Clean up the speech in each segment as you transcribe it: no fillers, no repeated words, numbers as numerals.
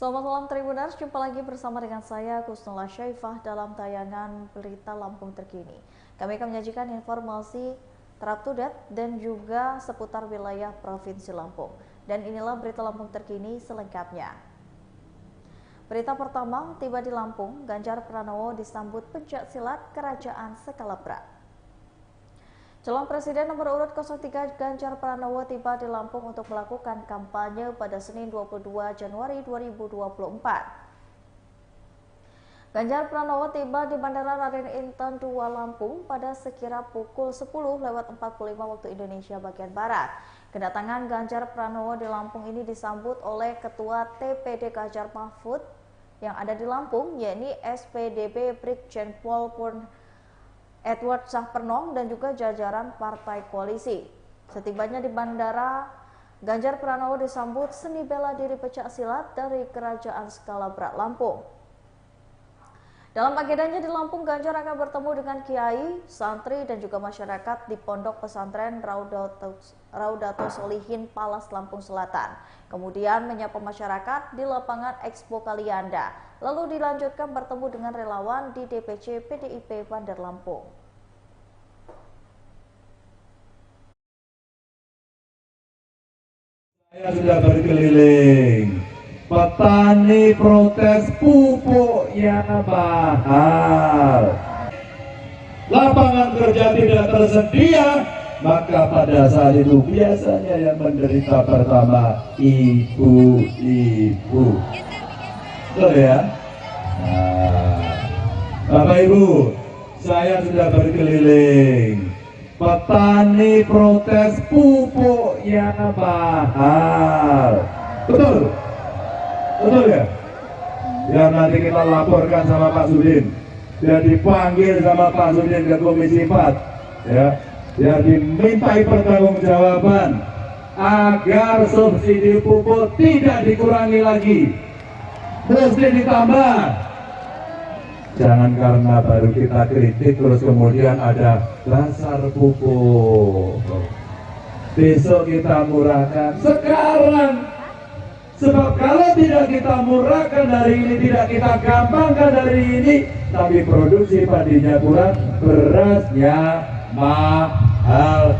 Selamat malam Tribuners, jumpa lagi bersama dengan saya Kusnula Syaifah dalam tayangan Berita Lampung Terkini. Kami akan menyajikan informasi terupdate dan juga seputar wilayah Provinsi Lampung. Dan inilah Berita Lampung Terkini selengkapnya. Berita pertama, tiba di Lampung, Ganjar Pranowo disambut pencaksilat Kerajaan Skala Berat. Calon Presiden nomor urut 03 Ganjar Pranowo tiba di Lampung untuk melakukan kampanye pada Senin 22 Januari 2024. Ganjar Pranowo tiba di Bandara Raden Intan II Lampung pada sekira pukul 10:45 waktu Indonesia bagian Barat. Kedatangan Ganjar Pranowo di Lampung ini disambut oleh Ketua TPD Ganjar Mahfud yang ada di Lampung, yakni SPDB Brigjen Pol Edward Sahpernong dan juga jajaran partai koalisi. Setibanya di bandara, Ganjar Pranowo disambut seni bela diri pecak silat dari Kerajaan Skala Berat Lampung. Dalam agendanya di Lampung, Ganjar akan bertemu dengan kiai, santri dan juga masyarakat di Pondok Pesantren Raudatus Solihin Palas Lampung Selatan. Kemudian menyapa masyarakat di lapangan Expo Kalianda. Lalu dilanjutkan bertemu dengan relawan di DPC PDIP Bandar Lampung. Saya sudah berkeliling. Petani protes pupuk yang mahal. Lapangan kerja tidak tersedia, maka pada saat itu biasanya yang menderita pertama ibu-ibu. Betul ya? Nah, Bapak Ibu, saya sudah berkeliling. Petani protes pupuk yang mahal. Betul? Betul ya? Ya nanti kita laporkan sama Pak Sudin. Dia dipanggil sama Pak Sudin ke Komisi 4. Ya, dia dimintai pertanggungjawaban agar subsidi pupuk tidak dikurangi lagi. Mesti ditambah. Jangan karena baru kita kritik terus kemudian ada dasar pupuk. Besok kita murahkan sekarang. Sebab kalau tidak kita murahkan dari ini, tidak kita gampangkan dari ini, tapi produksi padinya kurang, berasnya mahal,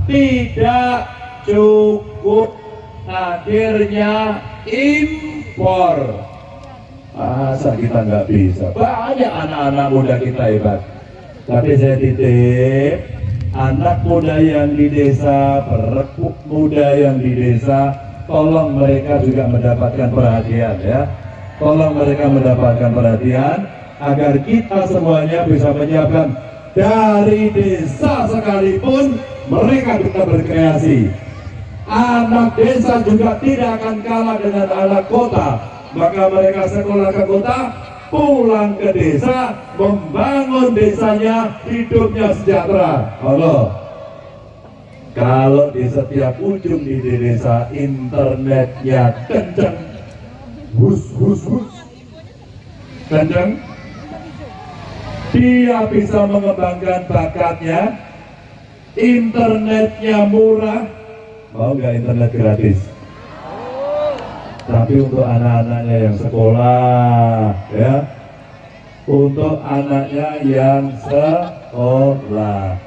tidak cukup, akhirnya impor. Masa kita nggak bisa? Banyak anak-anak muda kita hebat. Tapi saya titip, anak muda yang di desa, perekuk muda yang di desa, tolong mereka juga mendapatkan perhatian ya. Tolong mereka mendapatkan perhatian agar kita semuanya bisa menyiapkan dari desa sekalipun mereka bisa berkreasi. Anak desa juga tidak akan kalah dengan anak kota. Maka mereka sekolah ke kota, pulang ke desa, membangun desanya, hidupnya sejahtera. Allah. Kalau di setiap ujung di desa internetnya kencang, hus, kencang, dia bisa mengembangkan bakatnya, internetnya murah, mau nggak internet gratis? Tapi untuk anak-anaknya yang sekolah, ya, untuk anaknya yang sekolah.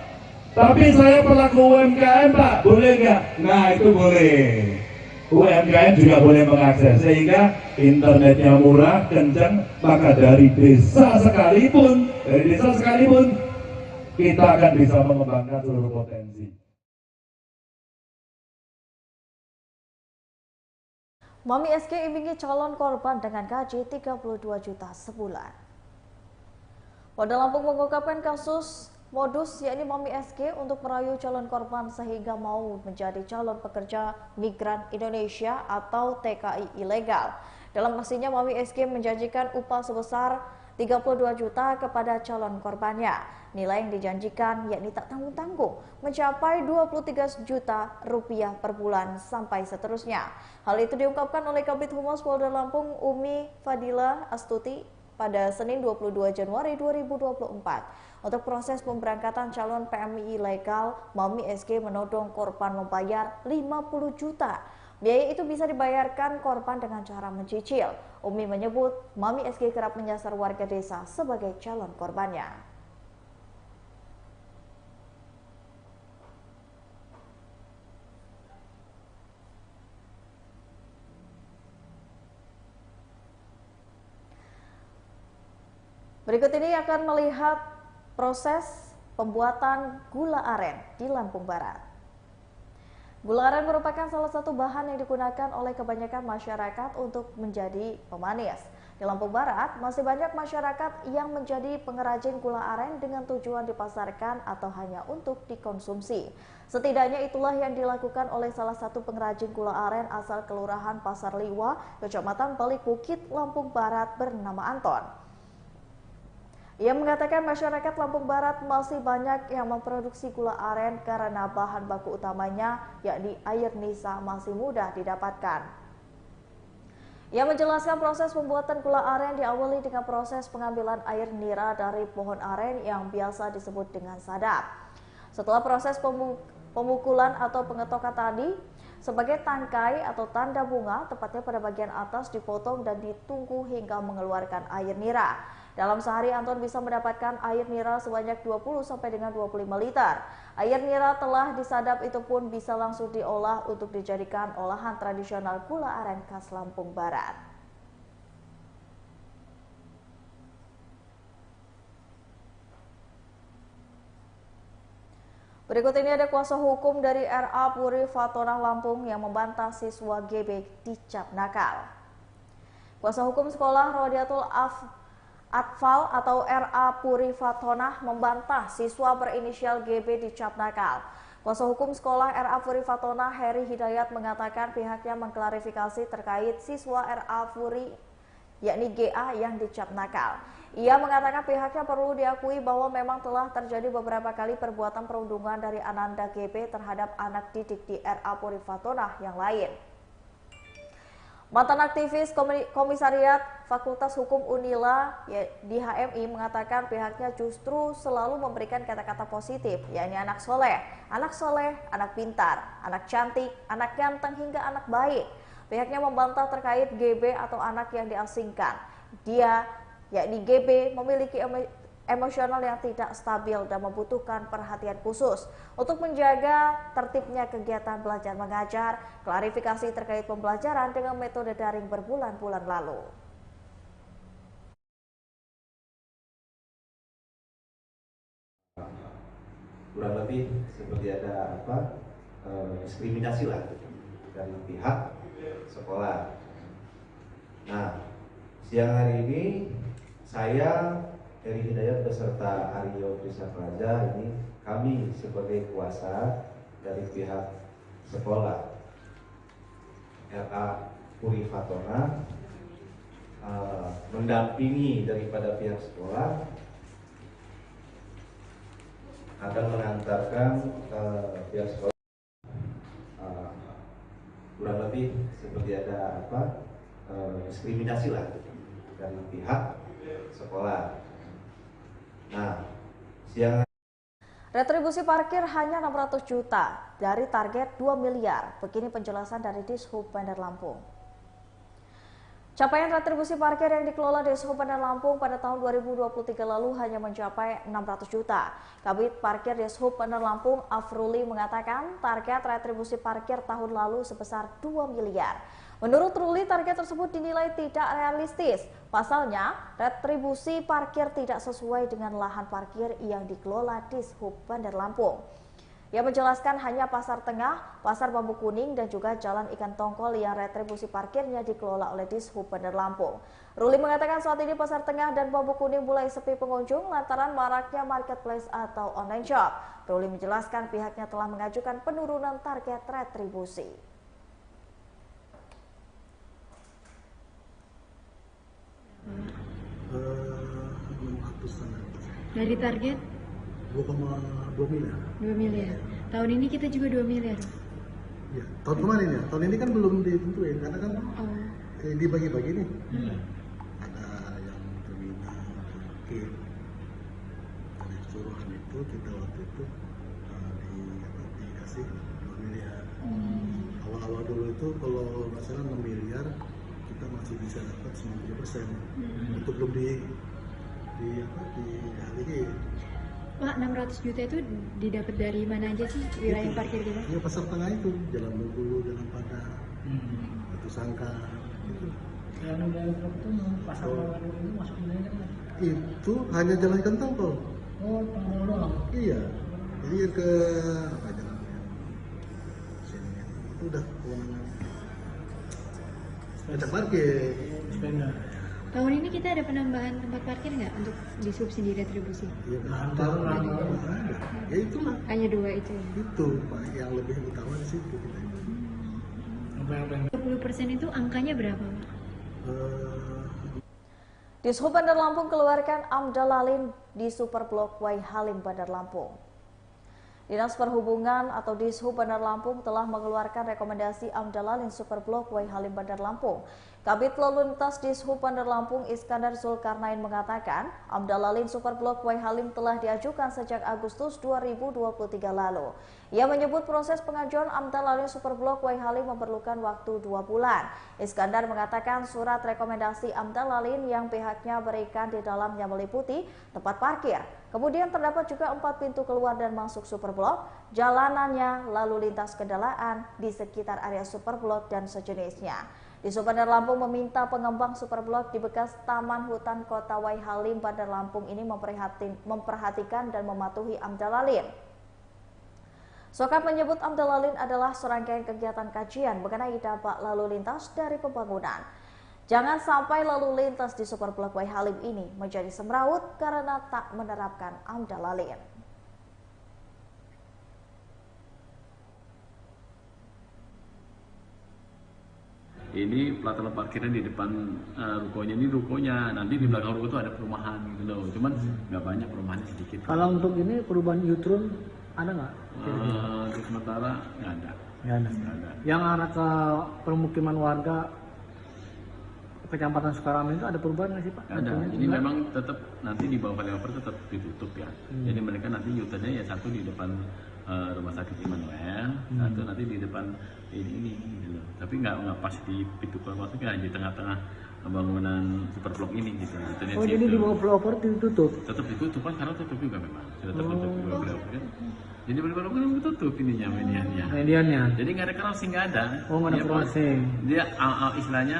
Tapi saya pelaku UMKM Pak, boleh nggak? Nah itu boleh. UMKM juga boleh mengakses, sehingga internetnya murah, kencang, maka dari desa sekalipun, kita akan bisa mengembangkan seluruh potensi. Mami SG iming calon korban dengan gaji 32 juta sebulan. Polda Lampung mengungkapkan kasus modus yakni Mami SG untuk merayu calon korban sehingga mau menjadi calon pekerja migran Indonesia atau TKI ilegal. Dalam aksinya, Mami SG menjanjikan upah sebesar 32 juta kepada calon korbannya. Nilai yang dijanjikan yakni tak tanggung-tanggung mencapai 23 juta rupiah per bulan sampai seterusnya. Hal itu diungkapkan oleh Kabid Humas Polda Lampung Umi Fadila Astuti pada Senin 22 Januari 2024. Untuk proses pemberangkatan calon PMI ilegal, Mami SG menodong korban membayar 50 juta Biaya itu bisa dibayarkan korban dengan cara mencicil. Umi menyebut Mami SG kerap menyasar warga desa sebagai calon korbannya. Berikut ini akan melihat proses pembuatan gula aren di Lampung Barat. Gula aren merupakan salah satu bahan yang digunakan oleh kebanyakan masyarakat untuk menjadi pemanis. Di Lampung Barat, masih banyak masyarakat yang menjadi pengrajin gula aren dengan tujuan dipasarkan atau hanya untuk dikonsumsi. Setidaknya itulah yang dilakukan oleh salah satu pengrajin gula aren asal Kelurahan Pasar Liwa, Kecamatan Balik Bukit, Lampung Barat bernama Anton. Ia mengatakan masyarakat Lampung Barat masih banyak yang memproduksi gula aren karena bahan baku utamanya, yakni air nisa, masih mudah didapatkan. Ia menjelaskan proses pembuatan gula aren diawali dengan proses pengambilan air nira dari pohon aren yang biasa disebut dengan sadap. Setelah proses pemukulan atau pengetokan tadi, sebagai tangkai atau tanda bunga, tepatnya pada bagian atas dipotong dan ditunggu hingga mengeluarkan air nira. Dalam sehari Anton bisa mendapatkan air nira sebanyak 20 sampai dengan 25 liter. Air nira telah disadap itu pun bisa langsung diolah untuk dijadikan olahan tradisional gula aren khas Lampung Barat. Berikut ini ada kuasa hukum dari RA Puri Fatonah Lampung yang membantah siswa GB dicap nakal. Kuasa hukum sekolah Rodiatul Atfal atau RA Puri Fatonah membantah siswa berinisial GB dicap nakal. Kuasa hukum sekolah RA Puri Fatonah Heri Hidayat mengatakan pihaknya mengklarifikasi terkait siswa RA Puri yakni GA yang dicap nakal. Ia mengatakan pihaknya perlu diakui bahwa memang telah terjadi beberapa kali perbuatan perundungan dari Ananda GB terhadap anak didik di RA Puri Fatonah yang lain. Mantan aktivis Komisariat Fakultas Hukum Unila di HMI mengatakan pihaknya justru selalu memberikan kata-kata positif, yakni anak soleh, anak pintar, anak cantik, anak ganteng hingga anak baik. Pihaknya membantah terkait GB atau anak yang diasingkan. Dia, yakni GB, memiliki emosional yang tidak stabil dan membutuhkan perhatian khusus untuk menjaga tertibnya kegiatan belajar mengajar. Klarifikasi terkait pembelajaran dengan metode daring berbulan-bulan lalu. Kurang lebih seperti ada diskriminasi lah dari pihak sekolah. Nah, siang hari ini saya Heri Hidayat beserta Aryo Prisapraja ini kami sebagai kuasa dari pihak sekolah RA Puri Fatonah mendampingi daripada pihak sekolah akan mengantarkan pihak sekolah kurang lebih seperti ada diskriminasi lah dari pihak sekolah. Nah, retribusi parkir hanya 600 juta dari target 2 miliar. Begini penjelasan dari Dishub Bandar Lampung. Capaian retribusi parkir yang dikelola Dishub Bandar Lampung pada tahun 2023 lalu hanya mencapai 600 juta. Kabid Parkir Dishub Bandar Lampung Afruli mengatakan target retribusi parkir tahun lalu sebesar 2 miliar. Menurut Ruli, target tersebut dinilai tidak realistis. Pasalnya, retribusi parkir tidak sesuai dengan lahan parkir yang dikelola Dishub Bandar Lampung. Ia menjelaskan hanya Pasar Tengah, Pasar Bambu Kuning, dan juga Jalan Ikan Tongkol yang retribusi parkirnya dikelola oleh Dishub Bandar Lampung. Ruli mengatakan saat ini Pasar Tengah dan Bambu Kuning mulai sepi pengunjung lantaran maraknya marketplace atau online shop. Ruli menjelaskan pihaknya telah mengajukan penurunan target retribusi. Dari target 2,2 miliar. 2 miliar. Tahun ini kita juga 2 miliar. Ya, tahun kemarin ya. Tahun ini kan belum ditentuin karena kan dibagi-bagi nih. Ada yang terminal, ada dari keseluruhan itu kita waktu itu dikasih 2 miliar. Awal-awal dulu itu kalau nggak salah 6 miliar kita masih bisa dapat 90%. Itu belum dialiri. Pak, 600 juta itu didapat dari mana aja sih wilayah parkir kita? Iya, pasar tengah itu, Jalan Bengkulu, Jalan Padang, Batu Sangka, gitu. Yang dari itu pasar lalu itu masuk wilayah kan? Itu hanya jalan kentang kok. Oh, tengah doang. Iya. Jadi yang ke apa jalannya? Sini. Itu udah kewenangan. Ada parkir. Sepeda. Tahun ini kita ada penambahan tempat parkir nggak untuk disubsidi retribusi? Iya, Ada. Ya itulah. Hanya 2 itu ya? Itu Pak yang lebih utama di situ kita. Apa yang 20% itu angkanya berapa, Pak? Dishub Bandar Lampung keluarkan AMDAL Lalin di Superblok Wai Halim Bandar Lampung. Dinas Perhubungan atau Dishub Bandar Lampung telah mengeluarkan rekomendasi AMDAL Lalin Superblok Wai Halim Bandar Lampung. Kabid Lalu Lintas Dishub Bandar Lampung Iskandar Zulkarnain mengatakan, AMDAL Lalin Superblok Wai Halim telah diajukan sejak Agustus 2023 lalu. Ia menyebut proses pengajuan AMDAL Lalin Superblok Wai Halim memerlukan waktu 2 bulan. Iskandar mengatakan surat rekomendasi AMDAL Lalin yang pihaknya berikan di dalamnya meliputi tempat parkir. Kemudian terdapat juga 4 pintu keluar dan masuk Superblok, jalanannya, lalu lintas kendaraan di sekitar area Superblok dan sejenisnya. Dishub Bandar Lampung meminta pengembang Superblok di bekas Taman Hutan Kota Wai Halim Bandar Lampung ini memperhatikan dan mematuhi AMDAL Lalin. Sokap menyebut AMDAL Lalin adalah serangkaian kegiatan kajian mengenai dampak lalu lintas dari pembangunan. Jangan sampai lalu lintas di Superblok Wai Halim ini menjadi semrawut karena tak menerapkan AMDAL Lalin. Ini pelataran parkirnya di depan rukonya, ini rukonya, nanti di belakang ruko itu ada perumahan gitu loh, cuman nggak banyak, perumahannya sedikit. Kalau untuk ini perubahan U-turn ada nggak? Untuk sementara nggak ada. Nggak ada. Nggak ada. Yang arah ke permukiman warga Kecamatan Sukarambi itu ada perubahan nggak sih Pak? Ada. Tentunya Ini juga. memang tetap nanti di bawah flyover tetap ditutup ya. Jadi mereka nanti U-turnnya ya satu di depan Rumah Sakit Immanuel, satu nanti di depan ini gitu loh. Tapi nggak pas di pintu keluar masuknya, di tengah-tengah bangunan Superblok ini gitu. Oh, jadi di bawah flyover ditutup? Tetap ditutup kan, karena tutup juga memang sudah tertutup di bawah flyover kan. Jadi benar-benar kan tutup ininya mediannya. Mediannya? Jadi nggak ada crossing, nggak ada. Oh, nggak ada crossing. Dia istilahnya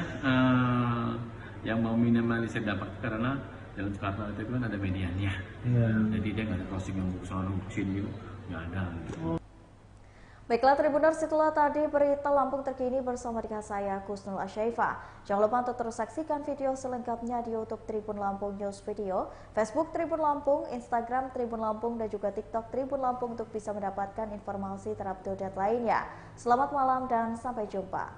yang mau minimalisir dampak karena Jalan Soekarno itu kan ada mediannya. Iya. Jadi dia nggak ada crossing yang sana sini gitu, nggak ada. Baiklah Tribuners, setelah tadi berita Lampung terkini bersama dengan saya Kusnul Asyaifah. Jangan lupa untuk terus saksikan video selengkapnya di YouTube Tribun Lampung News Video, Facebook Tribun Lampung, Instagram Tribun Lampung, dan juga TikTok Tribun Lampung untuk bisa mendapatkan informasi terupdate lainnya. Selamat malam dan sampai jumpa.